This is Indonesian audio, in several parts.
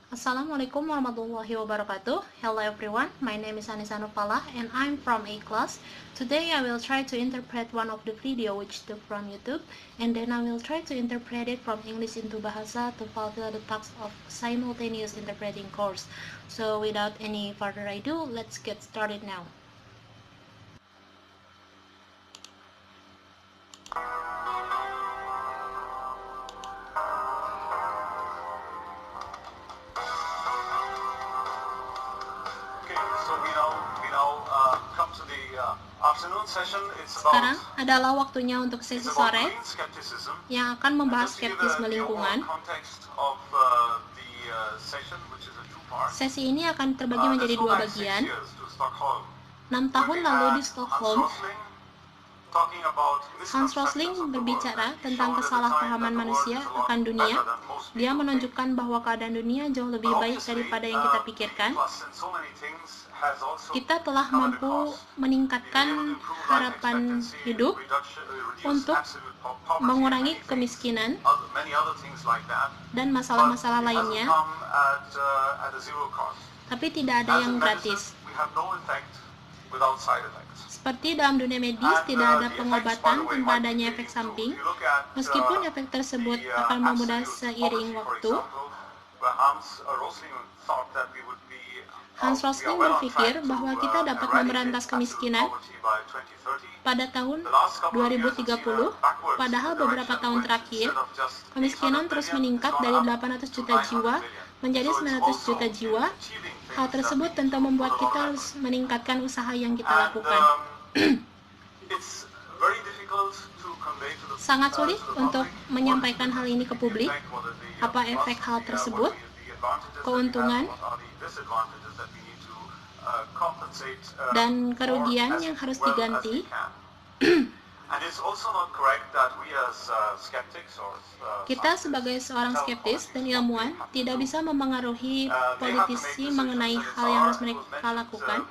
Assalamualaikum warahmatullahi wabarakatuh. Hello everyone, my name is Anissa Nurfalah and I'm from A class. Today I will try to interpret one of the video which took from YouTube, and then I will try to interpret it from English into Bahasa to fulfill the task of simultaneous interpreting course. So without any further ado, let's get started now. Sekarang adalah waktunya untuk sesi sore yang akan membahas skeptisme lingkungan. Sesi ini akan terbagi menjadi dua bagian. 6 tahun lalu di Stockholm, Hans Rosling berbicara tentang kesalahpahaman manusia akan dunia. Dia menunjukkan bahwa keadaan dunia jauh lebih baik daripada yang kita pikirkan. Kita telah mampu meningkatkan harapan hidup untuk mengurangi kemiskinan dan masalah-masalah lainnya, tapi tidak ada yang gratis. Seperti dalam dunia medis, tidak ada pengobatan tanpa adanya efek samping, meskipun efek tersebut akan memudar seiring waktu. Hans Rosling berpikir bahwa kita dapat memberantas kemiskinan pada tahun 2030, padahal beberapa tahun terakhir, kemiskinan terus meningkat dari 800 juta jiwa menjadi 900 juta jiwa. Hal tersebut tentu membuat kita harus meningkatkan usaha yang kita lakukan. Sangat sulit untuk menyampaikan hal ini ke publik. Apa efek hal tersebut? Keuntungan dan kerugian yang harus diganti. Kita sebagai seorang skeptis dan ilmuwan tidak bisa memengaruhi politisi mengenai hal yang harus mereka lakukan.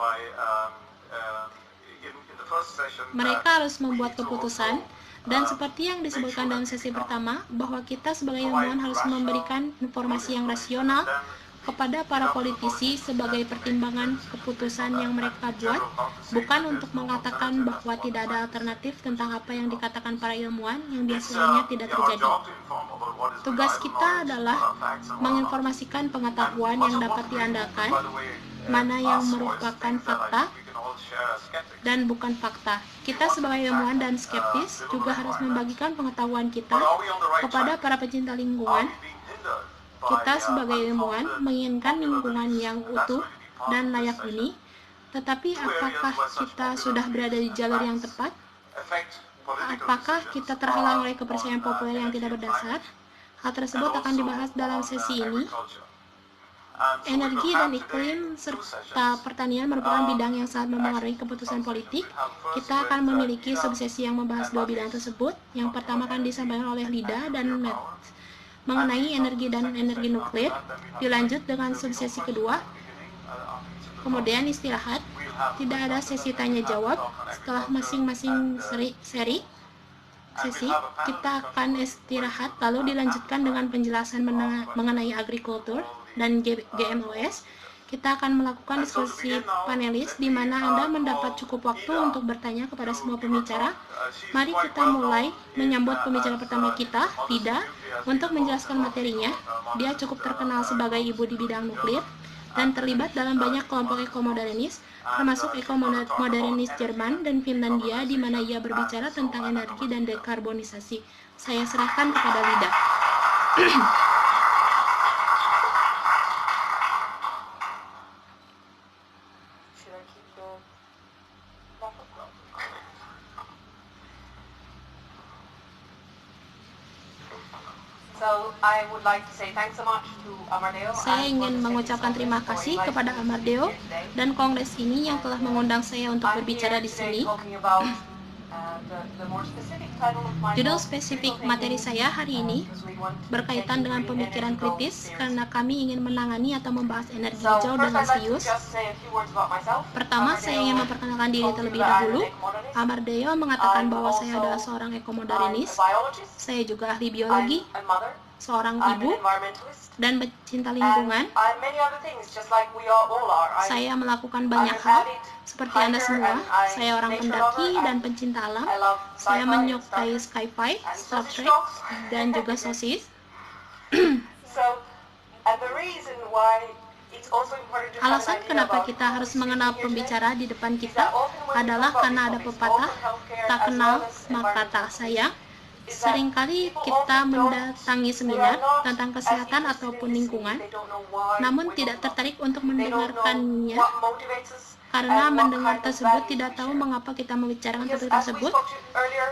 Mereka harus membuat keputusan, dan seperti yang disebutkan dalam sesi pertama, bahwa kita sebagai ilmuwan harus memberikan informasi yang rasional kepada para politisi sebagai pertimbangan keputusan yang mereka buat, bukan untuk mengatakan bahwa tidak ada alternatif tentang apa yang dikatakan para ilmuwan yang biasanya tidak terjadi. Tugas kita adalah menginformasikan pengetahuan yang dapat diandalkan, mana yang merupakan fakta dan bukan fakta. Kita sebagai ilmuwan dan skeptis juga harus membagikan pengetahuan kita kepada para pecinta lingkungan. Kita sebagai ilmuwan menginginkan lingkungan yang utuh dan layak huni, tetapi apakah kita sudah berada di jalur yang tepat? Apakah kita terhalang oleh kepercayaan populer yang tidak berdasar? Hal tersebut akan dibahas dalam sesi ini. Energi dan iklim serta pertanian merupakan bidang yang sangat memengaruhi keputusan politik. Kita akan memiliki subsesi yang membahas dua bidang tersebut. Yang pertama akan disampaikan oleh Lida dan Matt mengenai energi dan energi nuklir, dilanjut dengan subsesi kedua, kemudian istirahat. Tidak ada sesi tanya jawab. Setelah masing-masing sesi, kita akan istirahat, lalu dilanjutkan dengan penjelasan mengenai agrikultur dan GMOS. Kita akan melakukan diskusi panelis di mana Anda mendapat cukup waktu untuk bertanya kepada semua pembicara. Mari kita mulai menyambut pembicara pertama kita, Lida, untuk menjelaskan materinya. Dia cukup terkenal sebagai ibu di bidang nuklir dan terlibat dalam banyak kelompok ekomodernis, termasuk ekomodernis Jerman dan Finlandia, di mana ia berbicara tentang energi dan dekarbonisasi. Saya serahkan kepada Lida. Saya ingin mengucapkan terima kasih kepada Amardeo dan kongres ini yang telah mengundang saya untuk berbicara di sini. Judul spesifik materi saya hari ini berkaitan dengan pemikiran kritis karena kami ingin menangani atau membahas energi hijau dengan serius. Pertama, saya ingin memperkenalkan diri terlebih dahulu. Amardeo mengatakan bahwa saya adalah seorang ekomodernis. Saya juga ahli biologi. seorang ibu dan pecinta lingkungan. Saya melakukan banyak hal seperti Anda semua. Saya orang pendaki dan pencinta alam. Saya menyukai sci-fi, Star Trek, dan juga sosis. Alasan kenapa kita harus mengenal pembicara di depan kita adalah karena ada pepatah, tak kenal maka tak sayang. Seringkali kita mendatangi seminar tentang kesehatan ataupun lingkungan, namun tidak tertarik untuk mendengarkannya karena mendengar tersebut tidak tahu mengapa kita membicarakan topik tersebut.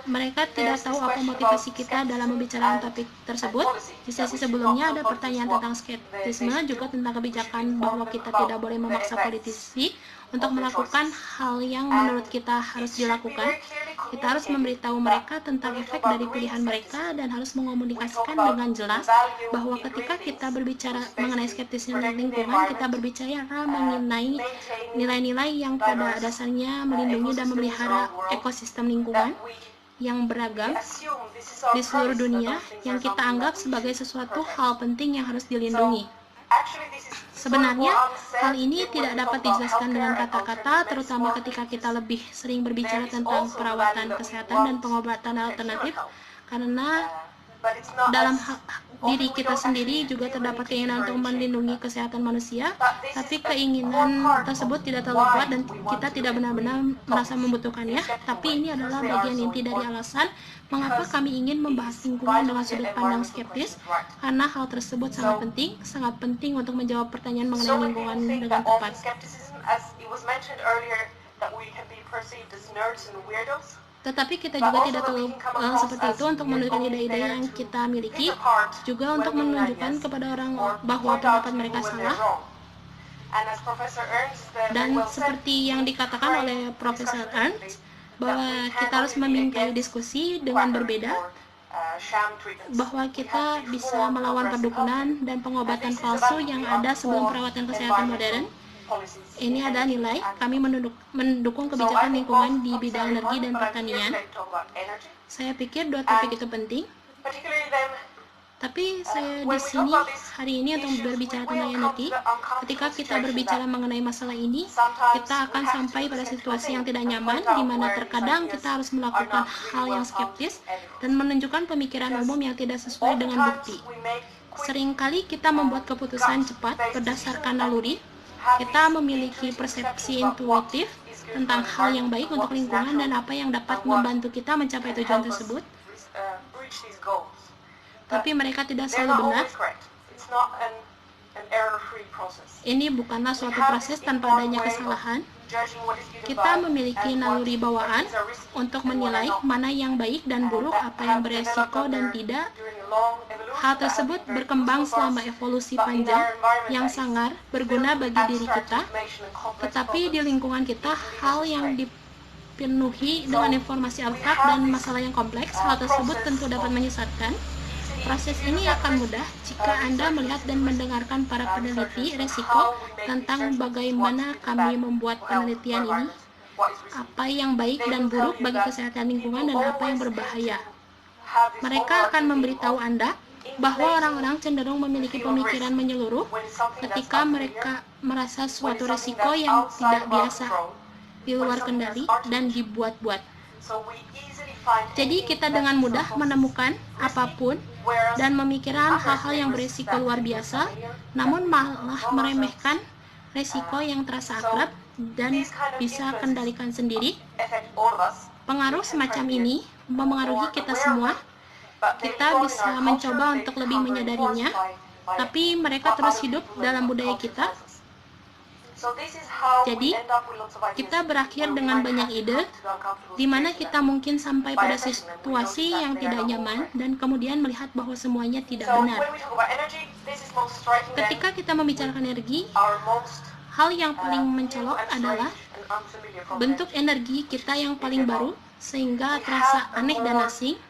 Mereka tidak tahu apa motivasi kita dalam membicarakan topik tersebut. Di sesi sebelumnya ada pertanyaan tentang skeptisme, juga tentang kebijakan bahwa kita tidak boleh memaksa politisi untuk melakukan hal yang menurut kita harus dilakukan. Kita harus memberitahu mereka tentang efek dari pilihan mereka dan harus mengomunikasikan dengan jelas bahwa ketika kita berbicara mengenai skeptisme lingkungan, kita berbicara mengenai nilai-nilai yang pada dasarnya melindungi dan memelihara ekosistem lingkungan yang beragam di seluruh dunia yang kita anggap sebagai sesuatu hal penting yang harus dilindungi. Sebenarnya, hal ini tidak dapat dijelaskan dengan kata-kata, terutama ketika kita lebih sering berbicara tentang perawatan kesehatan dan pengobatan alternatif, karena dalam diri kita sendiri juga terdapat keinginan untuk melindungi kesehatan manusia, tapi keinginan tersebut tidak terlalu kuat dan kita tidak benar-benar merasa membutuhkannya. Tapi ini adalah bagian inti dari alasan mengapa kami ingin membahas lingkungan dengan sudut pandang skeptis, karena hal tersebut sangat penting untuk menjawab pertanyaan mengenai lingkungan dengan tepat. Tetapi kita juga tidak terlalu seperti itu untuk menunjukkan ide-ide yang kita miliki, juga untuk menunjukkan kepada orang bahwa pendapat mereka salah. Dan seperti yang dikatakan oleh Profesor Ernst, bahwa kita harus memintanya diskusi dengan berbeda, bahwa kita bisa melawan perdukunan dan pengobatan palsu yang ada sebelum perawatan kesehatan modern. Ini adalah nilai kami mendukung kebijakan lingkungan di bidang energi dan pertanian. Saya pikir dua topik itu penting. Tapi saya di sini hari ini untuk berbicara tentang energi. Ketika kita berbicara mengenai masalah ini, kita akan sampai pada situasi yang tidak nyaman, di mana terkadang kita harus melakukan hal yang skeptis dan menunjukkan pemikiran umum yang tidak sesuai dengan bukti. Seringkali kita membuat keputusan cepat berdasarkan naluri. Kita memiliki persepsi intuitif tentang hal yang baik untuk lingkungan dan apa yang dapat membantu kita mencapai tujuan tersebut. Tapi mereka tidak selalu benar. Ini bukanlah suatu proses tanpa adanya kesalahan. Kita memiliki naluri bawaan untuk menilai mana yang baik dan buruk, apa yang beresiko dan tidak. Hal tersebut berkembang selama evolusi panjang yang sangat berguna bagi diri kita. Tetapi di lingkungan kita, hal yang dipenuhi dengan informasi abstrak dan masalah yang kompleks, hal tersebut tentu dapat menyesatkan. Proses ini akan mudah jika Anda melihat dan mendengarkan para peneliti resiko tentang bagaimana kami membuat penelitian ini, apa yang baik dan buruk bagi kesehatan lingkungan dan apa yang berbahaya. Mereka akan memberitahu Anda bahwa orang-orang cenderung memiliki pemikiran menyeluruh ketika mereka merasa suatu resiko yang tidak biasa, di luar kendali, dan dibuat-buat. Jadi kita dengan mudah menemukan apapun dan memikirkan hal-hal yang berisiko luar biasa, namun malah meremehkan resiko yang terasa akrab dan bisa kendalikan sendiri. Pengaruh semacam ini memengaruhi kita semua. Kita bisa mencoba untuk lebih menyadarinya, tapi mereka terus hidup dalam budaya kita. Jadi, kita berakhir dengan banyak ide, di mana kita mungkin sampai pada situasi yang tidak nyaman, dan kemudian melihat bahwa semuanya tidak benar. Ketika kita membicarakan energi, hal yang paling mencolok adalah bentuk energi kita yang paling baru, sehingga terasa aneh dan asing,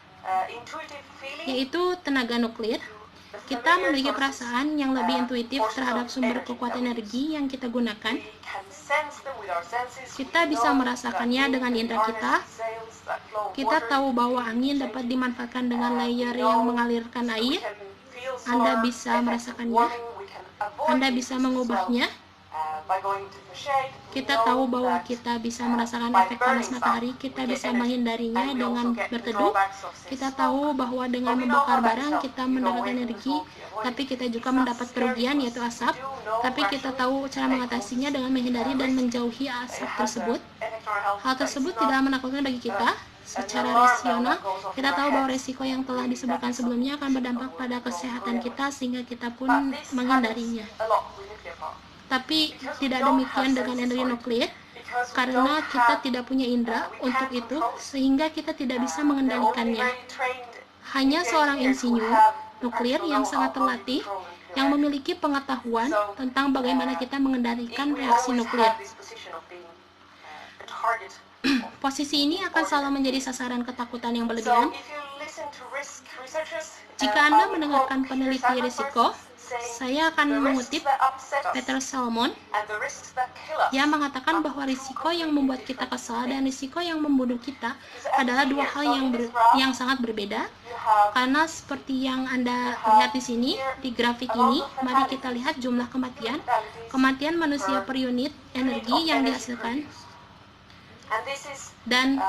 yaitu tenaga nuklir. Kita memiliki perasaan yang lebih intuitif terhadap sumber kekuatan energi yang kita gunakan. Kita bisa merasakannya dengan indera kita. Kita tahu bahwa angin dapat dimanfaatkan dengan layer yang mengalirkan air. Anda bisa merasakannya, Anda bisa mengubahnya. Kita tahu bahwa kita bisa merasakan efek panas matahari, kita bisa menghindarinya dengan berteduh. Kita tahu bahwa dengan membakar barang kita mendapatkan energi, tapi kita juga mendapat kerugian yaitu asap. Tapi kita tahu cara mengatasinya dengan menghindari dan menjauhi asap tersebut. Hal tersebut tidak menakutkan bagi kita. Secara rasional, kita tahu bahwa resiko yang telah disebutkan sebelumnya akan berdampak pada kesehatan kita sehingga kita pun menghindarinya. Tapi tidak demikian dengan energi nuklir, karena kita tidak punya indera untuk itu, sehingga kita tidak bisa mengendalikannya. Hanya seorang insinyur nuklir yang sangat terlatih, yang memiliki pengetahuan tentang bagaimana kita mengendalikan reaksi nuklir. Posisi ini akan selalu menjadi sasaran ketakutan yang berlebihan. Jika Anda mendengarkan peneliti risiko, saya akan mengutip Peter Salmon yang mengatakan bahwa risiko yang membuat kita kesal dan risiko yang membunuh kita adalah dua hal yang sangat berbeda. Karena seperti yang Anda lihat di sini, di grafik ini, mari kita lihat jumlah kematian manusia per unit energi yang dihasilkan. Dan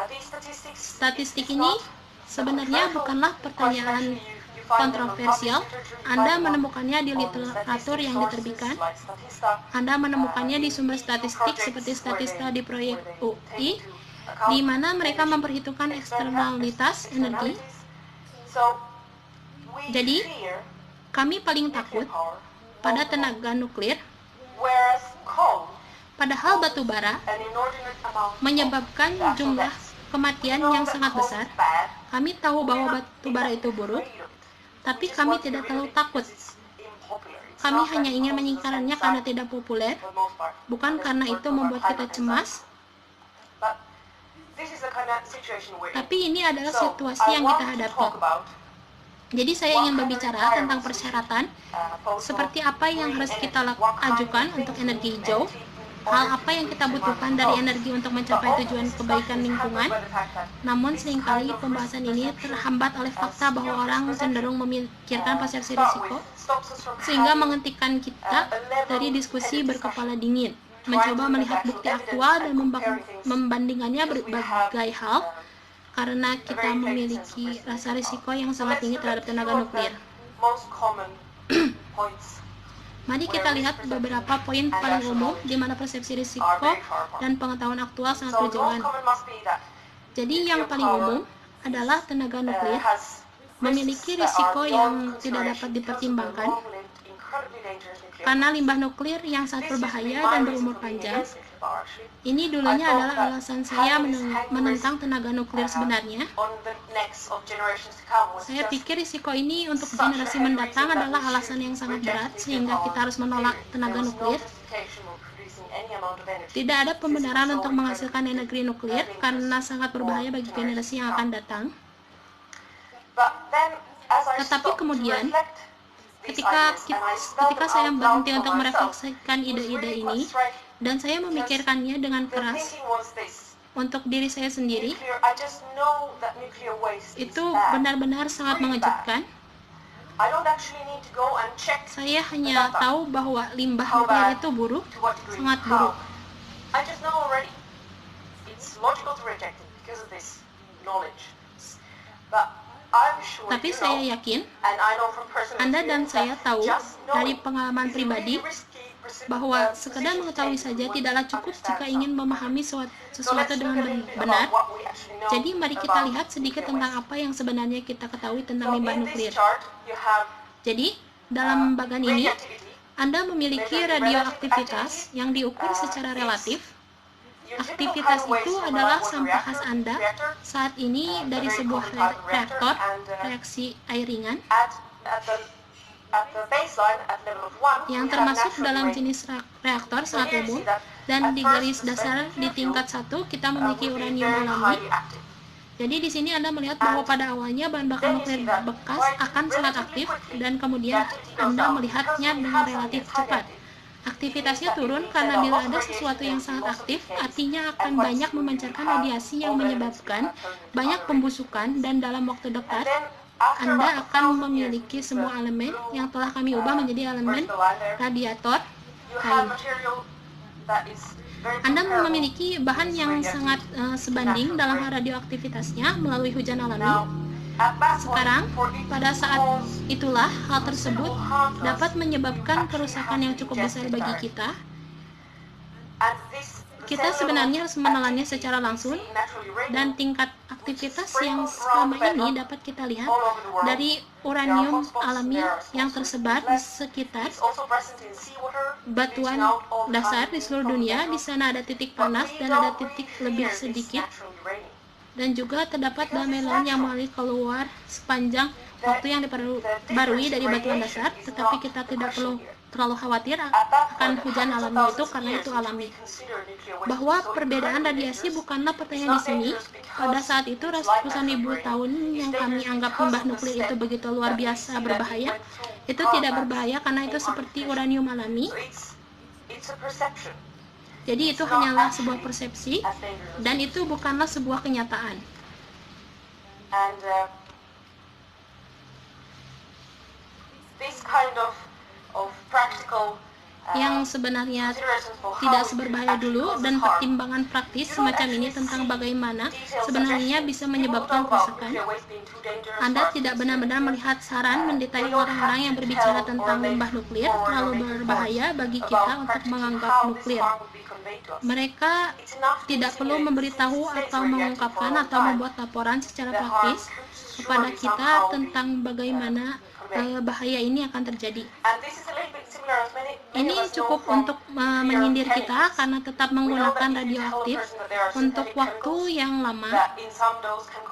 statistik ini sebenarnya bukanlah pertanyaan kontroversial. Anda menemukannya di literatur yang diterbitkan. Anda menemukannya di sumber statistik seperti Statista di proyek UI, di mana mereka memperhitungkan eksternalitas energi. Jadi, kami paling takut pada tenaga nuklir, padahal batu bara menyebabkan jumlah kematian yang sangat besar. Kami tahu bahwa batu bara itu buruk, tapi kami tidak terlalu takut. Kami hanya ingin menyingkirkannya karena tidak populer, bukan karena itu membuat kita cemas. Tapi ini adalah situasi yang kita hadapi. Jadi saya ingin berbicara tentang persyaratan, seperti apa yang harus kita ajukan untuk energi hijau, hal apa yang kita butuhkan dari energi untuk mencapai tujuan kebaikan lingkungan. Namun seringkali pembahasan ini terhambat oleh fakta bahwa orang cenderung memikirkan persepsi risiko, sehingga menghentikan kita dari diskusi berkepala dingin, mencoba melihat bukti aktual dan membandingkannya berbagai hal, karena kita memiliki rasa risiko yang sangat tinggi terhadap tenaga nuklir. Mari kita lihat beberapa poin paling umum di mana persepsi risiko dan pengetahuan aktual sangat berjauhan. Jadi yang paling umum adalah tenaga nuklir memiliki risiko yang tidak dapat dipertimbangkan karena limbah nuklir yang sangat berbahaya dan berumur panjang. Ini dulunya adalah alasan saya menentang tenaga nuklir sebenarnya. Saya pikir risiko ini untuk generasi mendatang adalah alasan yang sangat berat sehingga kita harus menolak tenaga nuklir. Tidak ada pembenaran untuk menghasilkan energi nuklir karena sangat berbahaya bagi generasi yang akan datang. Tetapi kemudian, ketika saya berhenti untuk merefleksikan ide-ide ini, dan saya memikirkannya dengan keras untuk diri saya sendiri, itu benar-benar sangat mengejutkan. Saya hanya tahu bahwa limbah nuklir itu buruk, sangat buruk. Tapi saya yakin, Anda dan saya tahu dari pengalaman pribadi bahwa sekedar mengetahui saja tidaklah cukup jika ingin memahami sesuatu dengan benar. Jadi mari kita lihat sedikit tentang apa yang sebenarnya kita ketahui tentang limbah nuklir. Jadi, dalam bagian ini, Anda memiliki radioaktivitas yang diukur secara relatif. Aktivitas itu adalah sampah khas Anda saat ini dari sebuah reaktor, reaksi air ringan, yang termasuk dalam jenis reaktor sangat umum, dan di garis dasar di tingkat 1 kita memiliki uranium alami. Jadi di sini Anda melihat bahwa pada awalnya bahan bakar nuklir bekas akan sangat aktif dan kemudian Anda melihatnya dengan relatif cepat. Aktivitasnya turun karena bila ada sesuatu yang sangat aktif, artinya akan banyak memancarkan radiasi yang menyebabkan banyak pembusukan dan dalam waktu dekat Anda akan memiliki semua elemen yang telah kami ubah menjadi elemen radiator kain. Anda memiliki bahan yang sangat sebanding dalam hal radioaktivitasnya melalui hujan alami. Sekarang, pada saat itulah hal tersebut dapat menyebabkan kerusakan yang cukup besar bagi kita. Kita sebenarnya harus menelannya secara langsung, dan tingkat aktivitas yang selama ini dapat kita lihat dari uranium alami yang tersebar di sekitar batuan dasar di seluruh dunia. Di sana ada titik panas dan ada titik lebih sedikit, dan juga terdapat melon yang mengalir keluar sepanjang waktu yang diperbarui dari batuan dasar. Tetapi kita tidak perlu terlalu khawatir akan hujan alami itu, karena itu alami. Bahwa perbedaan radiasi bukanlah pertanyaan di sini. Pada saat itu ratusan ribu tahun yang kami anggap limbah nuklir itu begitu luar biasa berbahaya, itu tidak berbahaya karena itu seperti uranium alami. Jadi itu hanyalah sebuah persepsi, dan itu bukanlah sebuah kenyataan. Yang sebenarnya tidak seberbahaya dulu, dan pertimbangan praktis semacam ini tentang bagaimana sebenarnya bisa menyebabkan kerusakan. Anda tidak benar-benar melihat saran mendetail orang-orang yang berbicara tentang limbah nuklir terlalu berbahaya bagi kita untuk menganggap nuklir. Mereka tidak perlu memberitahu atau mengungkapkan atau membuat laporan secara praktis kepada kita tentang bagaimana bahaya ini akan terjadi. Ini cukup untuk menyindir kita karena tetap menggunakan radioaktif untuk waktu yang lama.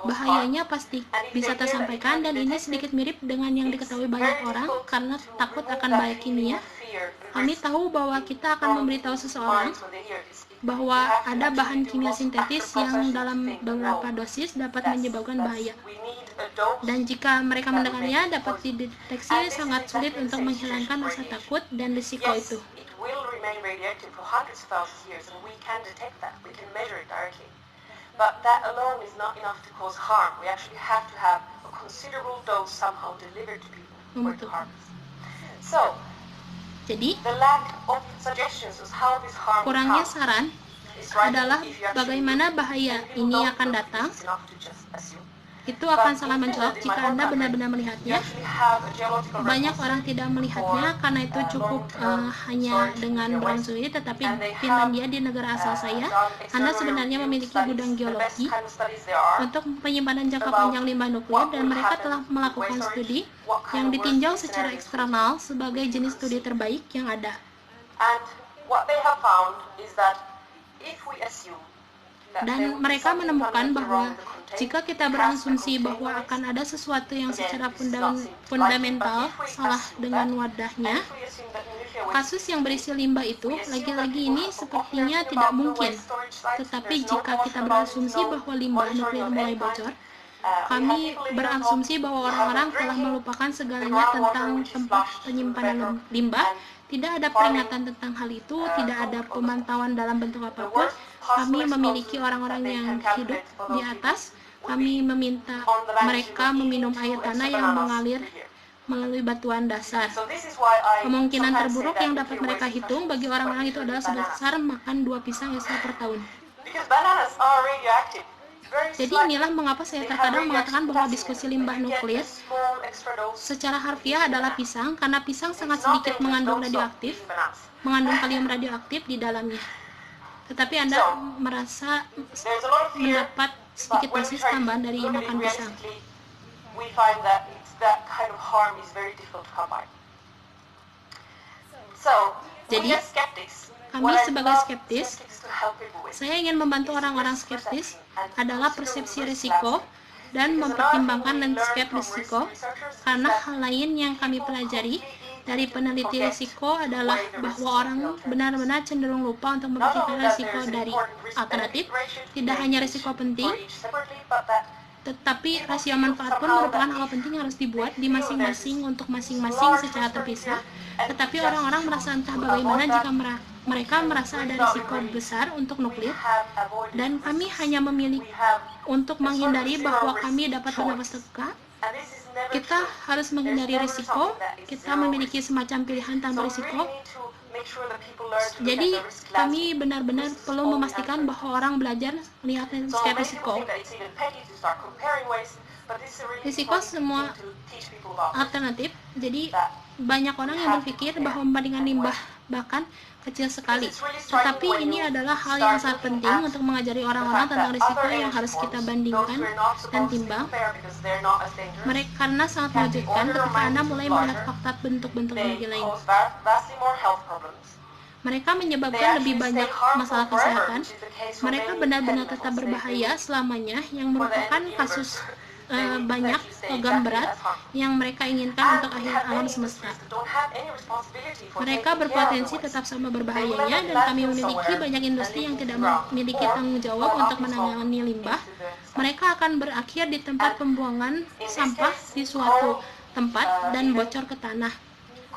Bahayanya pasti bisa tersampaikan, dan ini sedikit mirip dengan yang diketahui banyak orang karena takut akan bahaya kimia. Kami tahu bahwa kita akan memberitahu seseorang bahwa ada bahan kimia sintetis yang dalam beberapa dosis dapat menyebabkan bahaya. Dan jika mereka mendengarnya, dapat dideteksi sangat sulit untuk menghilangkan rasa takut dan risiko itu. Jadi, kurangnya saran adalah bagaimana bahaya ini akan datang. Itu akan sangat mencolok jika Anda benar-benar melihatnya. Banyak orang tidak melihatnya karena itu cukup hanya dengan beransuri, tetapi Finlandia, di negara asal saya, Anda sebenarnya memiliki gudang geologi untuk penyimpanan jangka panjang limbah nuklir, dan mereka telah melakukan studi yang ditinjau secara eksternal sebagai jenis studi terbaik yang ada. Dan mereka menemukan bahwa jika kita berasumsi bahwa akan ada sesuatu yang secara fundamental salah dengan wadahnya, kasus yang berisi limbah itu lagi-lagi ini sepertinya tidak mungkin. Tetapi jika kita berasumsi bahwa limbah nuklir mulai bocor, kami berasumsi bahwa orang-orang telah melupakan segalanya tentang tempat penyimpanan limbah. Tidak ada peringatan tentang hal itu, tidak ada pemantauan dalam bentuk apapun. Kami memiliki orang-orang yang hidup di atas. Kami meminta mereka meminum air tanah yang mengalir melalui batuan dasar. Kemungkinan terburuk yang dapat mereka hitung bagi orang-orang itu adalah sebesar makan 2 pisang Esra per tahun. Jadi inilah mengapa saya terkadang mengatakan bahwa diskusi limbah nuklir secara harfiah adalah pisang, karena pisang sangat sedikit mengandung kalium radioaktif di dalamnya. Tetapi Anda merasa mendapat sedikit dosis tambahan dari makan pisang. Jadi, kami sebagai skeptis, saya ingin membantu orang-orang skeptis adalah persepsi risiko dan mempertimbangkan landscape risiko, karena hal lain yang kami pelajari dari peneliti risiko adalah bahwa orang benar-benar cenderung lupa untuk memperhatikan risiko dari alternatif. Tidak hanya risiko penting, tetapi rasio manfaat pun merupakan hal penting yang harus dibuat di masing-masing untuk masing-masing secara terpisah. Tetapi orang-orang merasa entah bagaimana jika mereka merasa ada risiko besar untuk nuklir, dan kami hanya memilih untuk menghindari bahwa kami dapat bernafas lega Kita harus menghindari risiko, kita memiliki semacam pilihan tanpa risiko. Jadi kami benar-benar perlu memastikan bahwa orang belajar melihat setiap risiko. Risiko semua alternatif. Jadi banyak orang yang berpikir bahwa membandingkan limbah bahkan kecil sekali. Tetapi ini adalah hal yang sangat penting untuk mengajari orang-orang tentang risiko yang harus kita bandingkan dan timbang. Mereka karena sangat mengejutkan ketika Anda mulai melihat fakta bentuk-bentuk energi lain. Mereka menyebabkan lebih banyak masalah kesehatan. Mereka benar-benar tetap berbahaya selamanya, yang merupakan kasus banyak logam berat yang mereka inginkan untuk akhir alam semesta. Mereka berpotensi tetap sama berbahayanya, dan kami memiliki banyak industri yang tidak memiliki tanggung jawab untuk menangani limbah. Mereka akan berakhir di tempat pembuangan sampah di suatu tempat dan bocor ke tanah,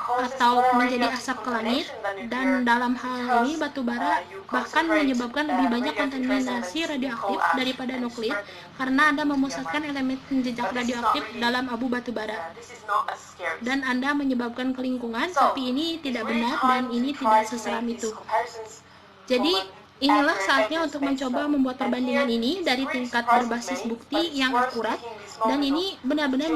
atau menjadi asap ke langit, dan dalam hal ini batu bara bahkan menyebabkan lebih banyak kontaminasi radioaktif daripada nuklir karena Anda memusatkan elemen jejak radioaktif dalam abu batu bara, dan Anda menyebabkan ke lingkungan. Tapi ini tidak benar dan ini tidak seseram itu. Jadi inilah saatnya untuk mencoba membuat perbandingan ini dari tingkat berbasis bukti yang akurat, dan ini benar-benar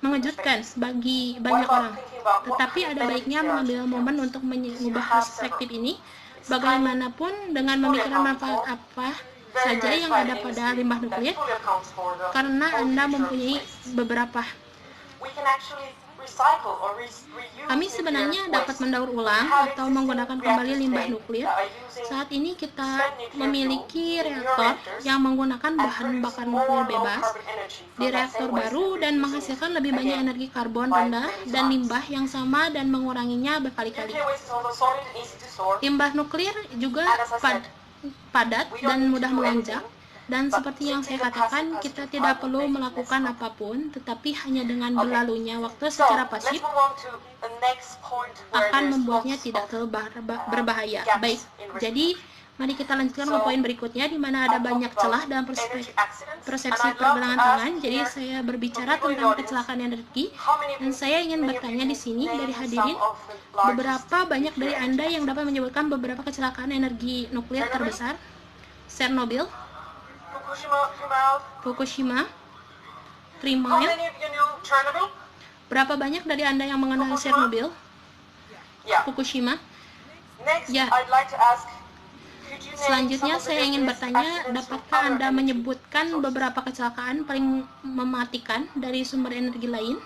mengejutkan bagi banyak orang. Tetapi ada baiknya mengambil momen untuk mengubah perspektif ini. Bagaimanapun, dengan memikirkan manfaat apa saja yang ada pada limbah nuklir, karena Anda mempunyai beberapa. Kami sebenarnya dapat mendaur ulang atau menggunakan kembali limbah nuklir. Saat ini kita memiliki reaktor yang menggunakan bahan bakar nuklir bebas di reaktor baru dan menghasilkan lebih banyak energi karbon rendah dan limbah yang sama dan menguranginya berkali-kali. Limbah nuklir juga padat dan mudah mengonjak. Dan seperti yang saya katakan, kita tidak perlu melakukan apapun, tetapi hanya dengan berlalunya waktu secara pasif akan membuatnya tidak terlalu berbahaya. Baik, jadi mari kita lanjutkan ke poin berikutnya, di mana ada banyak celah dalam persepsi pergelangan tangan. Jadi saya berbicara tentang kecelakaan energi, dan saya ingin bertanya di sini dari hadirin, beberapa banyak dari Anda yang dapat menyebutkan beberapa kecelakaan energi nuklir terbesar? Chernobyl, Fukushima, 3 Mile. Berapa banyak dari Anda yang mengenal Chernobyl? Fukushima? Ya. Selanjutnya saya ingin bertanya, dapatkah Anda menyebutkan beberapa kecelakaan paling mematikan dari sumber energi lain?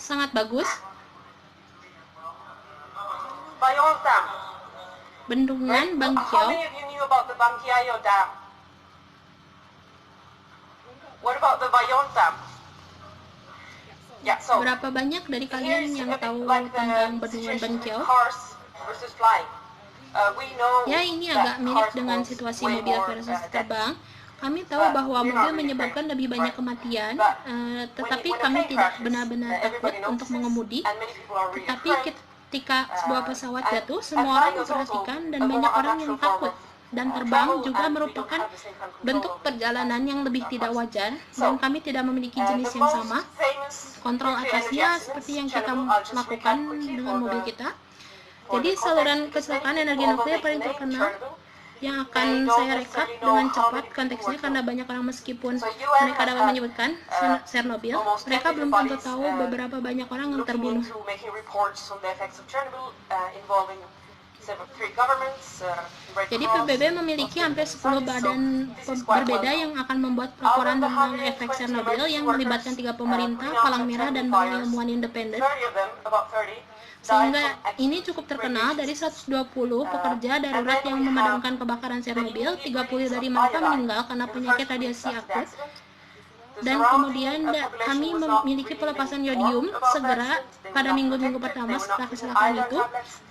Sangat bagus. Bendungan Bangkiao. Berapa banyak dari kalian yang tahu tentang bendungan Bangkiao? Ya, ini agak mirip dengan situasi mobil versus terbang. Kami tahu bahwa mobil menyebabkan lebih banyak kematian, tetapi kami tidak benar-benar takut untuk mengemudi. Tetapi ketika sebuah pesawat jatuh, semua orang memperhatikan dan banyak orang yang takut. Dan terbang juga merupakan bentuk perjalanan yang lebih tidak wajar, dan kami tidak memiliki jenis yang sama. Kontrol atasnya seperti yang kita lakukan dengan mobil kita. Jadi saluran kecelakaan energi nuklir paling terkenal yang akan saya rekap dengan cepat konteksnya, karena banyak orang meskipun mereka dapat menyebutkan Chernobyl, mereka belum tentu tahu beberapa banyak orang yang terbunuh. Jadi PBB memiliki hampir 10 badan berbeda yang akan membuat laporan tentang efek Chernobyl yang melibatkan 3 pemerintah, Palang Merah, dan banyak ilmuwan independen. Sehingga ini cukup terkenal. Dari 120 pekerja darurat yang memadamkan kebakaran Chernobyl, 30 dari mereka meninggal karena penyakit radiasi akut. Dan kemudian kami memiliki pelepasan yodium segera pada minggu-minggu pertama setelah kecelakaan itu.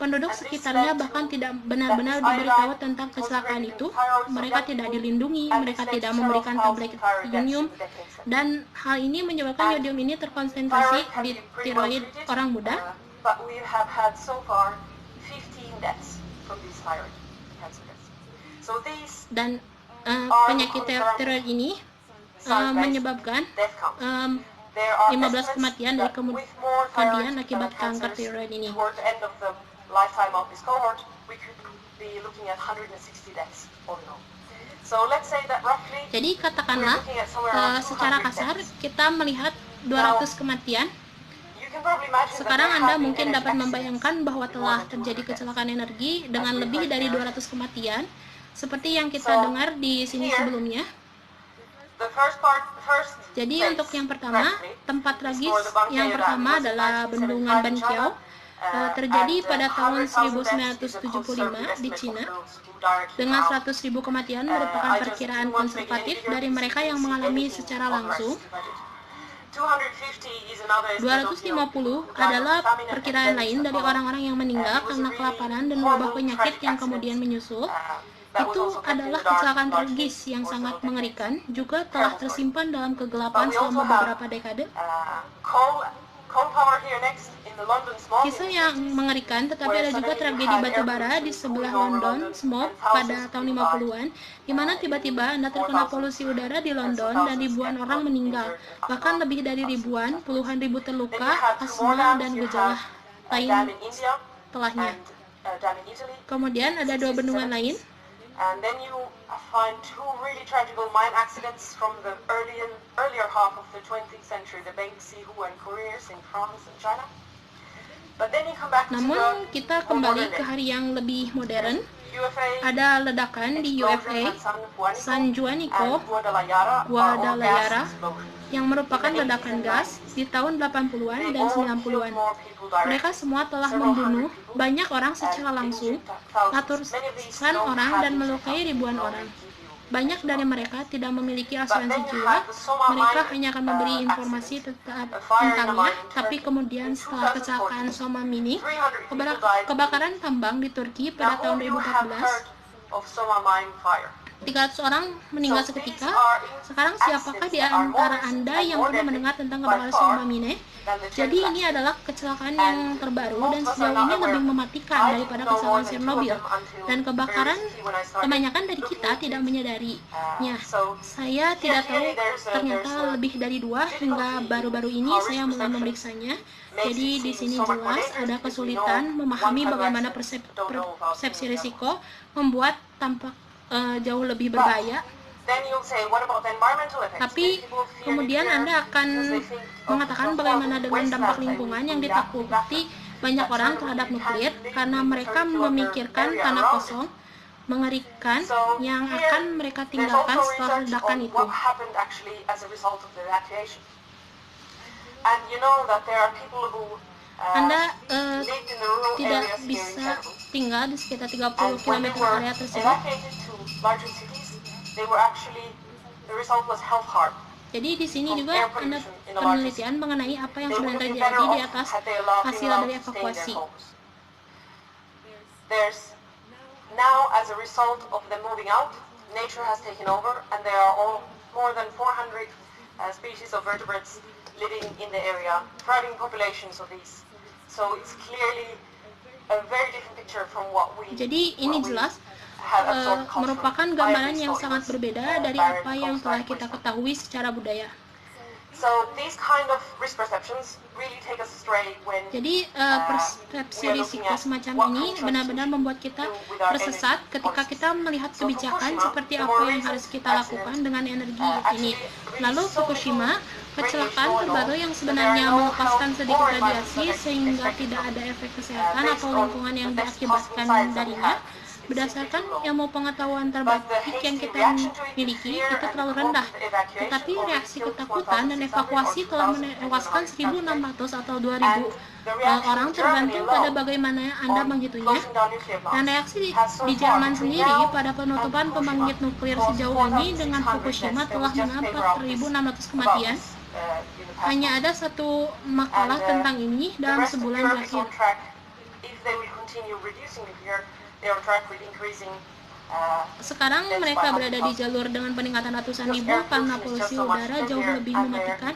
Penduduk sekitarnya bahkan tidak benar-benar diberitahu tentang kecelakaan itu. Mereka tidak dilindungi, mereka tidak memberikan tablet yodium, dan hal ini menyebabkan yodium ini terkonsentrasi di tiroid orang muda. Dan penyakit tiroid ini menyebabkan 15 kematian dari kemudian akibat kanker tiroid ini. Jadi katakanlah secara kasar kita melihat 200 kematian. Sekarang Anda mungkin dapat membayangkan bahwa telah terjadi kecelakaan energi dengan lebih dari 200 kematian, seperti yang kita dengar di sini sebelumnya. Jadi untuk yang pertama, tempat tragis yang pertama adalah Bendungan Banqiao, terjadi pada tahun 1975 di Cina, dengan 100.000 kematian merupakan perkiraan konservatif dari mereka yang mengalami secara langsung. 250 adalah perkiraan lain dari orang-orang yang meninggal karena kelaparan dan wabah penyakit yang kemudian menyusul. Itu adalah kecelakaan tragis yang sangat mengerikan, juga telah tersimpan dalam kegelapan selama beberapa dekade. Kisah yang mengerikan, tetapi ada juga tragedi batubara di sebelah London, Smog, pada tahun 50-an, di mana tiba-tiba Anda terkena polusi udara di London dan ribuan orang meninggal, bahkan lebih dari ribuan, puluhan ribu terluka, asma, dan gejala lain setelahnya. Kemudian ada 2 bendungan lain. And then you find 2 really tragic mine accidents from the earlier half of the 20th century, the Bengxihu and Couriers in France and China. But then you come back Namun kita kembali ke hari yang lebih modern. Ada ledakan di UFA, San Juanico, Guadalajara, yang merupakan ledakan gas di tahun 80-an dan 90-an. Mereka semua telah membunuh banyak orang secara langsung, ratusan orang, dan melukai ribuan orang. Banyak dari mereka tidak memiliki asuransi jiwa, mereka hanya akan memberi informasi tentangnya, tapi kemudian setelah kecelakaan Soma Mini, kebakaran tambang di Turki pada tahun 2014, 300 orang meninggal seketika. Sekarang siapakah di antara Anda yang pernah mendengar tentang kebakaran Soma Mini? Jadi ini adalah kecelakaan yang terbaru dan sejauh ini lebih mematikan daripada kecelakaan Chernobyl. Dan kebakaran kebanyakan dari kita tidak menyadarinya. Saya tidak tahu, ternyata lebih dari 2 hingga baru-baru ini saya mulai memeriksanya. Jadi di sini jelas ada kesulitan memahami bagaimana persepsi risiko membuat tampak jauh lebih berbahaya. Tapi kemudian Anda akan mengatakan bagaimana dengan dampak lingkungan yang ditakuti banyak orang terhadap nuklir, karena mereka memikirkan tanah kosong mengerikan yang akan mereka tinggalkan setelah ledakan itu. Anda tidak bisa tinggal di sekitar 30 km area tersebut. Jadi di sini juga ada penelitian mengenai apa yang sebenarnya terjadi di atas hasil dari evakuasi. Now, as a result of them moving out, nature has taken over, and there are more than 400 species of vertebrates living in the area, thriving populations of these. So it's clearly a very different picture from what we. Jadi ini jelas merupakan gambaran yang sangat berbeda dari apa yang telah kita ketahui secara budaya. Jadi persepsi risiko semacam ini benar-benar membuat kita tersesat ketika kita melihat kebijakan seperti apa yang harus kita lakukan dengan energi ini. Lalu Fukushima, kecelakaan terbaru yang sebenarnya melepaskan sedikit radiasi sehingga tidak ada efek kesehatan atau lingkungan yang diakibatkan darinya. Berdasarkan ilmu pengetahuan terbaik yang kita miliki, itu terlalu rendah. Tetapi reaksi ketakutan dan evakuasi telah menewaskan 1.600 atau 2.000 orang, tergantung pada bagaimana Anda menghitungnya. Dan reaksi di Jerman sendiri pada penutupan pembangkit nuklir sejauh ini dengan Fukushima telah menambah 1.600 kematian. Hanya ada 1 makalah tentang ini dalam sebulan terakhir. Sekarang mereka berada di jalur dengan peningkatan ratusan ribu karena polusi udara jauh lebih mematikan,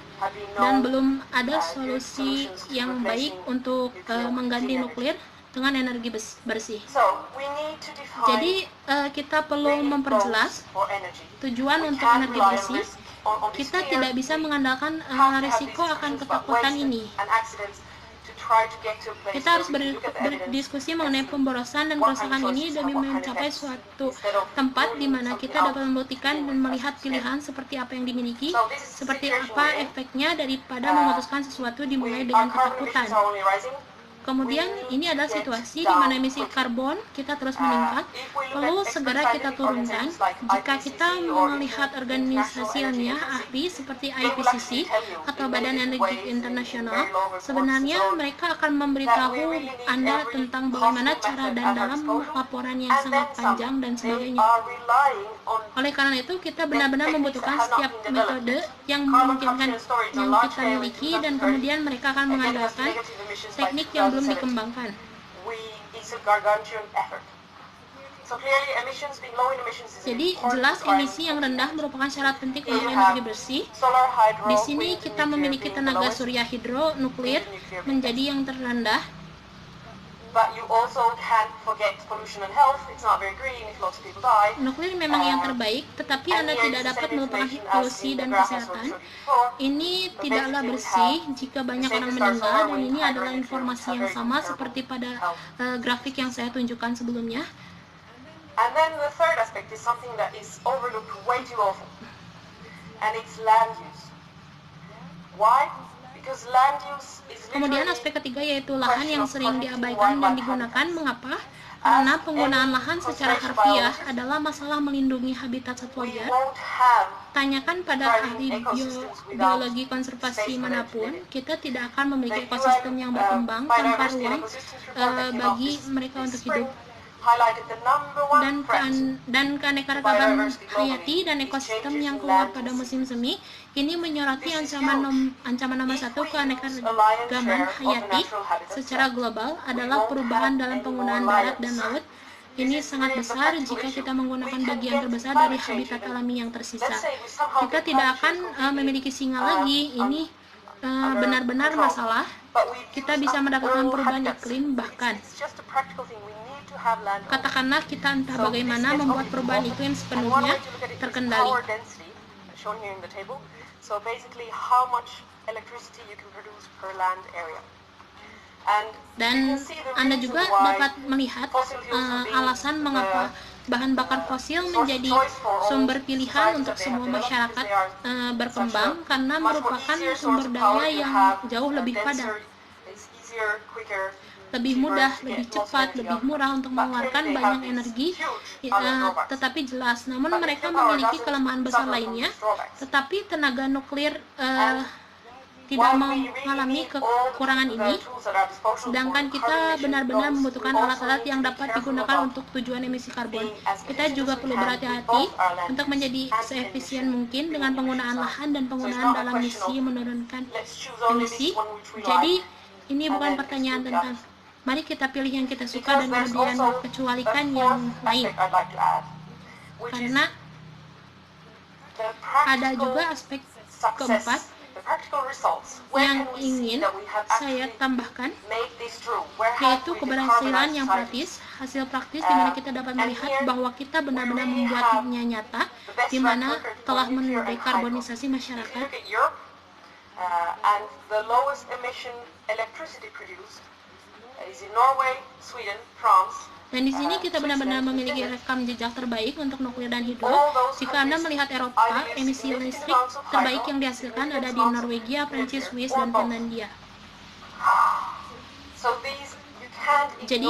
dan belum ada solusi yang baik untuk mengganti nuklir. dengan energi bersih. So, we need to define Jadi kita perlu memperjelas for energy. tujuan We untuk can't energi rely on bersih. risk, on this Kita fear. tidak bisa mengandalkan We have to have risiko these akan discussions about ketakutan waste ini. and accidents to try to get to a place Kita harus where we can look at the evidence berdiskusi and mengenai see pemborosan dan what kind of kerusakan ini choices demi have what kind of mencapai effects, suatu instead of tempat di ruling mana something kita out dapat membuktikan dealing dan with melihat that. pilihan seperti apa yang dimiliki, So this is the seperti situation apa we're in. efeknya daripada memutuskan sesuatu dimulai Our dengan carbon ketakutan. emissions are only rising. Kemudian ini adalah situasi di mana emisi karbon kita terus meningkat, perlu segera kita turunkan. Jika kita melihat organisasi ilmiah ahli seperti IPCC atau Badan Energi Internasional, sebenarnya mereka akan memberitahu Anda tentang bagaimana cara dan dalam laporan yang sangat panjang dan sebagainya. Oleh karena itu, kita benar-benar membutuhkan setiap metode yang memungkinkan yang kita miliki, dan kemudian mereka akan mengandalkan teknik yang belum dikembangkan. Jadi, jelas emisi yang rendah merupakan syarat penting untuk energi bersih. Di sini kita memiliki tenaga surya hidro nuklir menjadi yang terendah. Nuklir memang yang terbaik, tetapi Anda tidak dapat melupakan polusi dan kesehatan. Ini tidaklah bersih jika banyak orang meninggal, dan ini adalah informasi yang sama seperti pada grafik yang saya tunjukkan sebelumnya. And then the third aspect is something that is overlooked way too often, and it's land use. Why? Because land use is Kemudian aspek ketiga yaitu lahan yang sering diabaikan dan digunakan. Mengapa? Karena penggunaan lahan secara harfiah adalah masalah melindungi habitat satwa liar. Tanyakan pada ahli biologi konservasi manapun, kita tidak akan memiliki ekosistem yang berkembang tanpa ruang bagi mereka untuk hidup. Dan keanekaragaman hayati dan ekosistem yang keluar pada musim semi ini menyoroti ancaman nomor satu keanekaragaman hayati secara global adalah perubahan dalam penggunaan darat dan laut. Ini sangat besar jika kita menggunakan bagian terbesar dari habitat alami yang tersisa. Kita tidak akan memiliki singa lagi. Ini benar-benar masalah. Kita bisa mendapatkan perubahan iklim, bahkan katakanlah kita entah bagaimana membuat perubahan iklim sepenuhnya terkendali. Dan Anda juga dapat melihat alasan mengapa bahan bakar fosil menjadi sumber pilihan untuk semua masyarakat berkembang, karena merupakan sumber daya yang jauh lebih padat, lebih mudah, lebih cepat, lebih murah untuk mengeluarkan banyak energi, tetapi jelas. Namun mereka memiliki kelemahan besar lainnya, tetapi tenaga nuklir tidak mengalami kekurangan ini, sedangkan kita benar-benar membutuhkan alat-alat yang dapat digunakan untuk tujuan emisi karbon. Kita juga perlu berhati-hati untuk menjadi seefisien mungkin dengan penggunaan lahan dan penggunaan dalam misi menurunkan emisi. Jadi, ini bukan pertanyaan tentang mari kita pilih yang kita suka dan kemudian kecualikan yang lain. Karena ada juga aspek keempat yang ingin saya tambahkan, yaitu keberhasilan yang praktis, hasil praktis di mana kita dapat melihat bahwa kita benar-benar membuatnya nyata, di mana telah mendekarbonisasi masyarakat. Dan di sini kita benar-benar memiliki rekam jejak terbaik untuk nuklir dan hidro. Jika Anda melihat Eropa, emisi listrik terbaik yang dihasilkan ada di Norwegia, Prancis, Swiss, dan Finlandia. Jadi,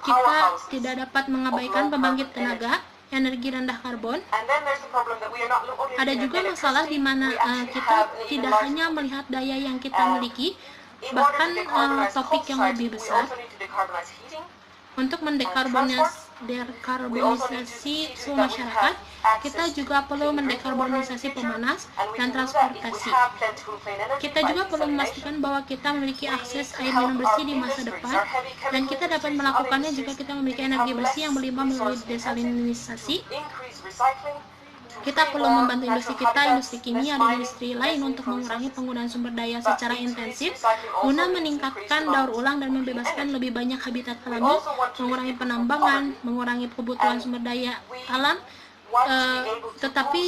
kita tidak dapat mengabaikan pembangkit tenaga energi rendah karbon. Ada juga masalah di mana kita tidak hanya melihat daya yang kita miliki, bahkan topik yang lebih besar untuk mendekarbonisasi seluruh masyarakat, kita juga perlu mendekarbonisasi pemanas dan transportasi. Kita juga perlu memastikan bahwa kita memiliki akses air minum bersih di masa depan, dan kita dapat melakukannya jika kita memiliki energi bersih yang berlimpah melalui desalinisasi. Kita perlu membantu industri kita, industri kimia, dan industri lain untuk mengurangi penggunaan sumber daya secara intensif guna meningkatkan daur ulang dan membebaskan lebih banyak habitat alami, mengurangi penambangan, mengurangi kebutuhan sumber daya alam. Tetapi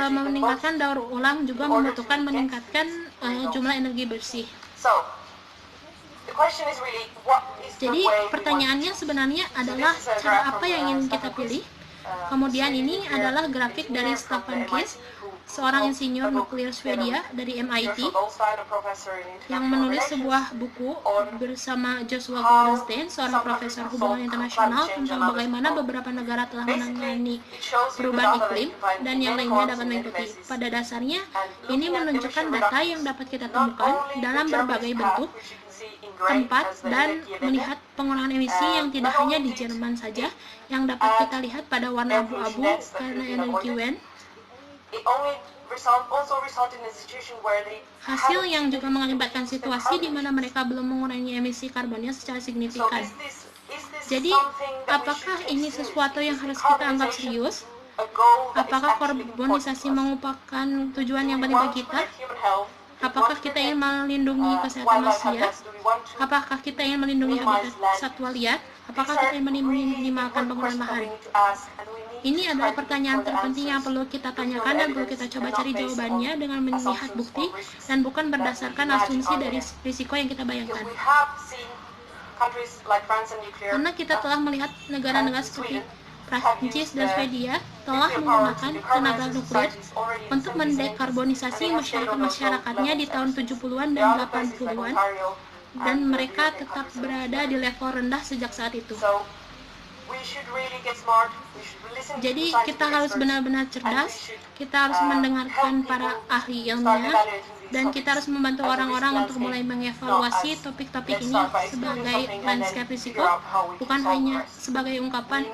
meningkatkan daur ulang juga membutuhkan meningkatkan jumlah energi bersih. Jadi pertanyaannya sebenarnya adalah cara apa yang ingin kita pilih. Kemudian ini adalah grafik dari Staffan Kiss, seorang insinyur nuklir Swedia dari MIT yang menulis sebuah buku bersama Joshua Goldenstein, seorang profesor hubungan internasional, tentang bagaimana beberapa negara telah menangani perubahan iklim dan yang lainnya dapat mengikuti. Pada dasarnya, ini menunjukkan data yang dapat kita temukan dalam berbagai bentuk, tempat, dan melihat pengurangan emisi yang tidak hanya di Jerman saja, yang dapat kita lihat pada warna abu-abu karena energi WEN. Hasil yang juga mengakibatkan situasi di mana mereka belum mengurangi emisi karbonnya secara signifikan. Jadi, apakah ini sesuatu yang harus kita anggap serius? Apakah karbonisasi merupakan tujuan yang penting bagi kita? Apakah kita ingin melindungi kesehatan manusia? Apakah kita ingin melindungi habitat satwa liar? Apakah kita ingin meminimalkan penggunaan lahan? Ini adalah pertanyaan terpenting yang perlu kita tanyakan dan perlu kita coba cari jawabannya dengan melihat bukti dan bukan berdasarkan asumsi dari risiko yang kita bayangkan. Karena kita telah melihat negara-negara seperti Prancis dan Swedia telah menggunakan tenaga nuklir untuk mendekarbonisasi masyarakat-masyarakatnya di tahun 70-an dan 80-an, dan mereka tetap berada di level rendah sejak saat itu. Jadi kita harus benar-benar cerdas, kita harus mendengarkan para ahli ilmiah, dan kita harus membantu orang-orang untuk mulai mengevaluasi topik-topik ini sebagai landscape risiko, bukan hanya sebagai ungkapan.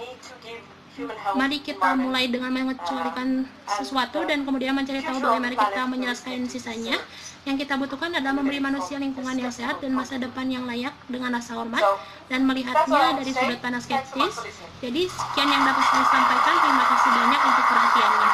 Mari kita mulai dengan mengecualikan sesuatu dan kemudian mencari tahu bagaimana kita menyelesaikan sisanya. Yang kita butuhkan adalah memberi manusia lingkungan yang sehat dan masa depan yang layak dengan rasa hormat dan melihatnya dari sudut pandang skeptis. Jadi sekian yang dapat saya sampaikan. Terima kasih banyak untuk perhatiannya.